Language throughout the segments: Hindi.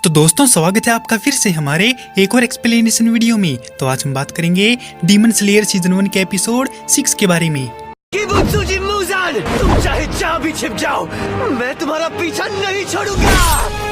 तो दोस्तों स्वागत है आपका फिर से हमारे एक और एक्सप्लेनेशन वीडियो में। तो आज हम बात करेंगे डीमन स्लेयर सीजन 1 के एपिसोड 6 के बारे में। तुम चाहे जहाँ भी छिप जाओ, मैं तुम्हारा पीछा नहीं छोड़ूंगा।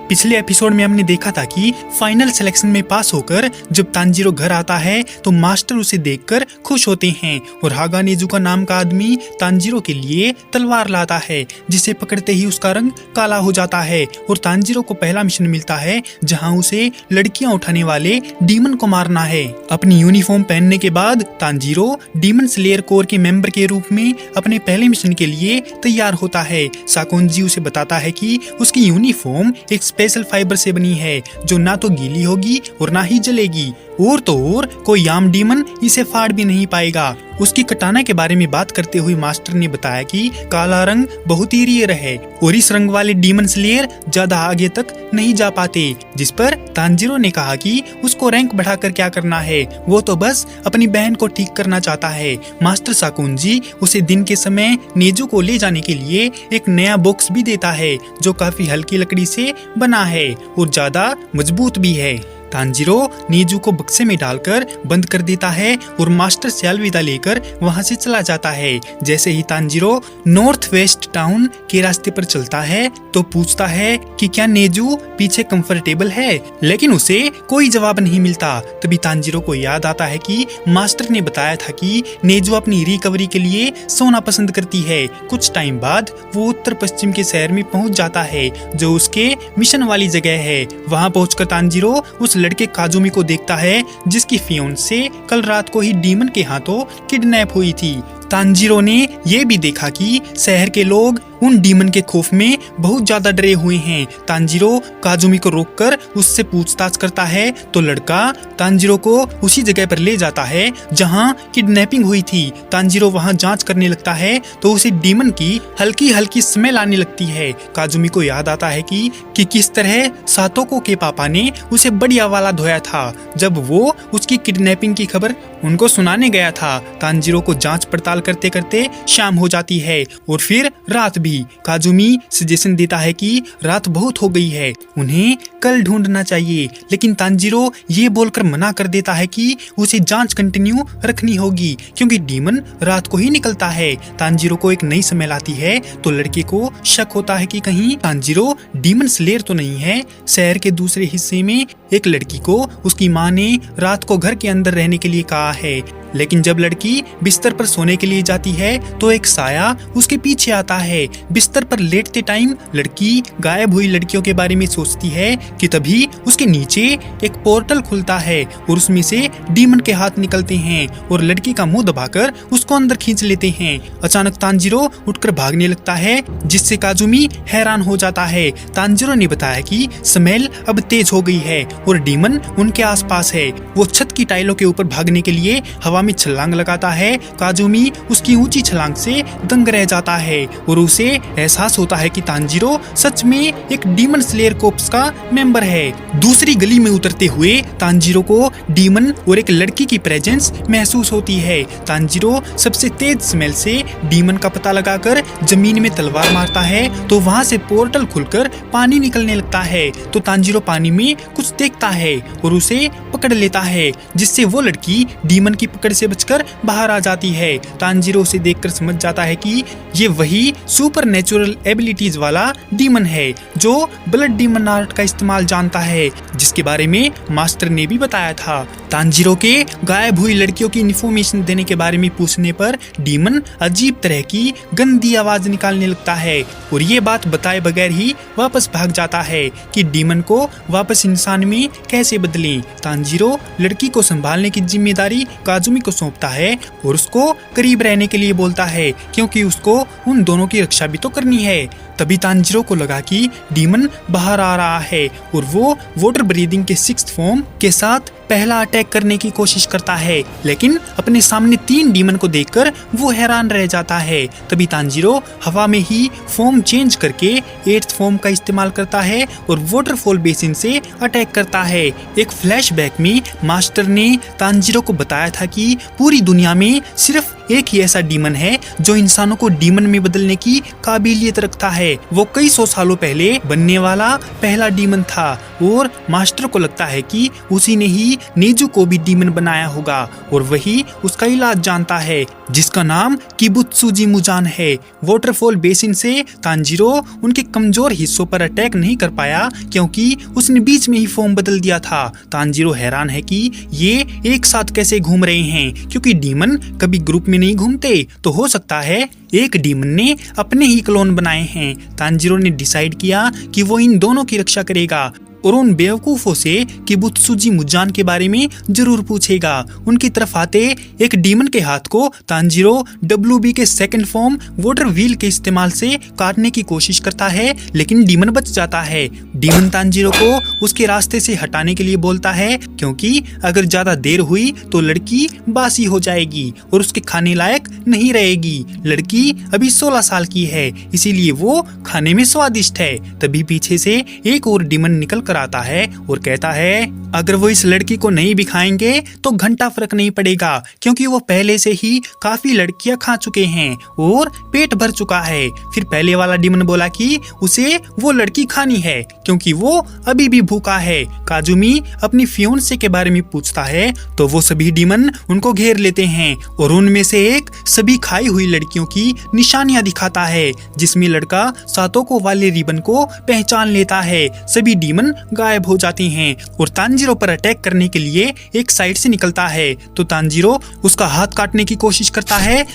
पिछले एपिसोड में हमने देखा था कि फाइनल सिलेक्शन में पास होकर जब तांजीरो घर आता है तो मास्टर उसे देखकर खुश होते हैं और हागा नेजुका नाम का आदमी तांजीरो के लिए तलवार लाता है, जिसे पकड़ते ही उसका रंग काला हो जाता है और तांजीरो को पहला मिशन मिलता है जहां उसे लड़कियां उठाने वाले डीमन को मारना है। अपनी यूनिफॉर्म पहनने के बाद तांजीरो डीमन स्लेयर कोर के मेंबर के रूप में अपने पहले मिशन के लिए तैयार होता है। साकोंजी उसे बताता है कि उसकी यूनिफॉर्म एक स्पेशल फाइबर से बनी है जो ना तो गीली होगी और ना ही जलेगी, और तो और कोई याम डीमन इसे फाड़ भी नहीं पाएगा। उसकी कटाना के बारे में बात करते हुए मास्टर ने बताया कि काला रंग बहुत ही रेयर है और इस रंग वाले डीमन स्लेयर ज्यादा आगे तक नहीं जा पाते, जिस पर तांजीरो ने कहा कि उसको रैंक बढ़ाकर क्या करना है, वो तो बस अपनी बहन को ठीक करना चाहता है। मास्टर साकुंजी उसे दिन के समय नेजू को ले जाने के लिए एक नया बॉक्स भी देता है जो काफी हल्की लकड़ी से बना है और ज्यादा मजबूत भी है। तांजीरो नेजू को बक्से में डालकर बंद कर देता है और मास्टर से अलविदा लेकर वहां से चला जाता है। जैसे ही तांजीरो नॉर्थ वेस्ट टाउन के रास्ते पर चलता है तो पूछता है कि क्या नेजू पीछे कंफर्टेबल है, लेकिन उसे कोई जवाब नहीं मिलता। तभी तांजीरो को याद आता है कि मास्टर ने बताया था कि नेजू अपनी रिकवरी के लिए सोना पसंद करती है। कुछ टाइम बाद वो उत्तर पश्चिम के शहर में पहुंच जाता है जो उसके मिशन वाली जगह है। वहां पहुंचकर तांजीरो उस लड़के काजुमी को देखता है जिसकी फियोंसे कल रात को ही डीमन के हाथों किडनैप हुई थी। तांजीरो ने ये भी देखा कि शहर के लोग उन डीमन के खौफ में बहुत ज्यादा डरे हुए हैं। तांजीरो काजुमी को रोककर उससे पूछताछ करता है तो लड़का तांजीरो को उसी जगह पर ले जाता है जहां किडनैपिंग हुई थी। तांजीरो वहां जांच करने लगता है तो उसे डीमन की हल्की हल्की स्मेल आने लगती है। काजुमी को याद आता है कि किस तरह सातोको के पापा ने उसे बढ़िया वाला धोया था जब वो उसकी किडनैपिंग की खबर उनको सुनाने गया था। तांजीरो को जांच पड़ताल करते करते शाम हो जाती है और फिर रात भी। काजुमी सजेशन देता है कि रात बहुत हो गई है, उन्हें कल ढूंढना चाहिए, लेकिन तांजीरो ये बोलकर मना कर देता है कि उसे जांच कंटिन्यू रखनी होगी क्योंकि डीमन रात को ही निकलता है। तांजीरो को एक नई स्मेल आती है तो लड़के को शक होता है कि कहीं तांजीरो डीमन स्लेयर तो नहीं है। शहर के दूसरे हिस्से में एक लड़की को उसकी माँ ने रात को घर के अंदर रहने के लिए कहा है, लेकिन जब लड़की बिस्तर पर सोने के लिए जाती है तो एक साया उसके पीछे आता है। बिस्तर पर लेटते टाइम लड़की गायब हुई लड़कियों के बारे में सोचती है कि तभी उसके नीचे एक पोर्टल खुलता है और उसमें से डीमन के हाथ निकलते हैं और लड़की का मुंह दबाकर उसको अंदर खींच लेते हैं। अचानक तांजीरो उठकर भागने लगता है जिससे काजुमी हैरान हो जाता है। तांजीरो ने बताया कि स्मेल अब तेज हो गई है और डीमन उनके आसपास है। वो छत की टाइलों के ऊपर भागने के लिए हवा में छलांग लगाता है। काजुमी उसकी ऊंची छलांग से दंग रह जाता है और उसे एहसास होता है कि तांजीरो सच में एक डीमन स्लेयर कोर्प्स का मेंबर है। दूसरी गली में उतरते हुए तांजीरो को डीमन और एक लड़की की प्रेजेंस महसूस होती है। तांजीरो सबसे तेज स्मेल से डीमन का पता लगाकर जमीन में तलवार मारता है तो वहां से पोर्टल खुलकर पानी निकलने लगता है। तो तांजीरो पानी में कुछ देखता है और उसे पकड़ लेता है, जिससे वो लड़की डीमन की पकड़ से बचकर बाहर आ जाती है। तांजीरो उसे देखकर समझ जाता है कि ये वही सुपर नेचुरल एबिलिटीज वाला डीमन है जो ब्लड डीमन आर्ट का इस्तेमाल जानता है, जिसके बारे में मास्टर ने भी बताया था। तांजीरो के गायब हुई लड़कियों की इन्फॉर्मेशन देने के बारे में पूछने पर डीमन अजीब तरह की गंदी आवाज निकालने लगता है और ये बात बताए बगैर ही वापस भाग जाता है कि डीमन को वापस इंसान में कैसे बदलें। तांजीरो लड़की को संभालने की जिम्मेदारी काजुमी को सौंपता है और उसको करीब रहने के लिए बोलता है क्योंकि उसको उन दोनों की रक्षा भी तो करनी है। तभी तांजीरो को लगा कि डीमन बाहर आ रहा है और वो वाटर ब्रीदिंग के 6th फॉर्म के साथ पहला अटैक करने की कोशिश करता है, लेकिन अपने सामने 3 डीमन को देखकर वो हैरान रह जाता है। तभी तांजीरो हवा में ही फॉर्म चेंज करके 8th फॉर्म का इस्तेमाल करता है और वाटरफॉल बेसिन से अटैक करता है। एक फ्लैशबैक में मास्टर ने तांजीरो को बताया था कि पूरी दुनिया में सिर्फ एक ही ऐसा डीमन है जो इंसानों को डीमन में बदलने की काबिलियत रखता है। वो कई सौ सालों पहले बनने वाला पहला डीमन था और मास्टर को लगता है कि उसी ने ही नेजू को भी डीमन बनाया होगा और वही उसका इलाज जानता है, जिसका नाम किबुत्सुजी मुजान है। वाटरफॉल बेसिन से तांजीरो उनके कमजोर हिस्सों पर अटैक नहीं कर पाया क्योंकि उसने बीच में ही फॉर्म बदल दिया था। तांजीरो हैरान है कि ये एक साथ कैसे घूम रहे हैं, क्योंकि डीमन कभी ग्रुप में नहीं घूमते। तो हो सकता है एक डीमन ने अपने ही क्लोन बनाए हैं। तांजीरो ने डिसाइड किया कि वो इन दोनों की रक्षा करेगा और उन बेवकूफों से किबुत्सुजी मुजान के बारे में जरूर पूछेगा। उनकी तरफ आते एक डीमन के हाथ को तांजीरो WB के सेकंड फॉर्म वाटर व्हील के इस्तेमाल से काटने की कोशिश करता है, लेकिन डीमन बच जाता है। डीमन तांजीरो को उसके रास्ते से हटाने के लिए बोलता है क्योंकि अगर ज्यादा देर हुई तो लड़की बासी हो जाएगी और उसके खाने लायक नहीं रहेगी। लड़की अभी 16 साल की है, इसीलिए वो खाने में स्वादिष्ट है। तभी पीछे से एक और डीमन निकल कर आता है और कहता है अगर वो इस लड़की को नहीं भी खाएंगे तो घंटा फर्क नहीं पड़ेगा, क्योंकि वो पहले से ही काफी लड़कियां खा चुके हैं और पेट भर चुका है। फिर पहले वाला डीमन बोला कि उसे वो लड़की खानी है क्योंकि वो अभी भी भूखा है। काजुमी अपनी फियोन्से के बारे में पूछता है तो वो सभी डीमन उनको घेर लेते हैं और उनमें से एक सभी खाई हुई लड़कियों की निशानियां दिखाता है, जिसमें लड़का सातोको वाले रिबन को पहचान लेता है। सभी डीमन गायब हो जाते हैं और तांजीरो पर अटैक करने के लिए एक साइड से निकलता है तो तांजीरो उसका हाथ काटने की कोशिश करता है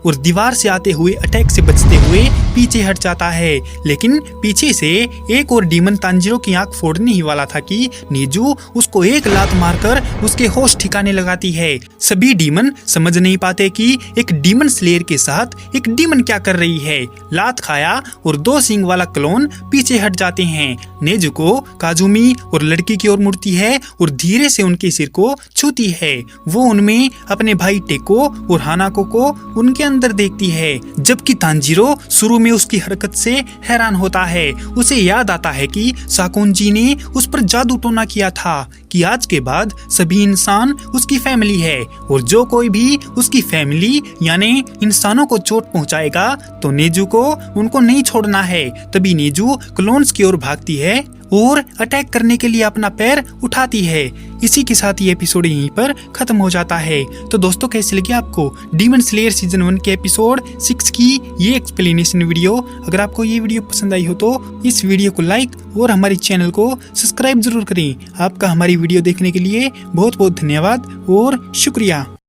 और दीवार से आते हुए अटैक से बचते हुए पीछे हट जाता है। लेकिन पीछे से एक और डीमन तांजीरो की आंख फोड़ने ही वाला था कि नेजू उसको एक लात मारकर उसके होश ठिकाने लगाती है। सभी डीमन समझ नहीं पाते कि एक डीमन स्लेयर के साथ एक डीमन क्या कर रही है। लात खाया और 2 सींग वाला क्लोन पीछे हट जाते हैं। नेजू को काजुमी और लड़की की ओर मुड़ती है और धीरे से उनके सिर को छूती है। वो उनमें अपने भाई टेको और हानाको को उनके अंदर देखती है, जबकि तांजीरो शुरू में उसकी हरकत से हैरान होता है। उसे याद आता है कि साकुंजी ने उस पर जादू टोना किया था कि आज के बाद सभी इंसान उसकी फैमिली है और जो कोई भी उसकी फैमिली यानी इंसानों को चोट पहुंचाएगा तो नेजू को उनको नहीं छोड़ना है। तभी नेजू क्लोन्स की ओर भागती है और अटैक करने के लिए अपना पैर उठाती है। इसी के साथ ये एपिसोड यहीं पर खत्म हो जाता है। तो दोस्तों कैसी लगी आपको डीमन स्लेयर सीजन 1 के एपिसोड 6 की ये एक्सप्लेनेशन वीडियो? अगर आपको ये वीडियो पसंद आई हो तो इस वीडियो को लाइक और हमारे चैनल को सब्सक्राइब जरूर करें। आपका हमारी वीडियो देखने के लिए बहुत बहुत धन्यवाद और शुक्रिया।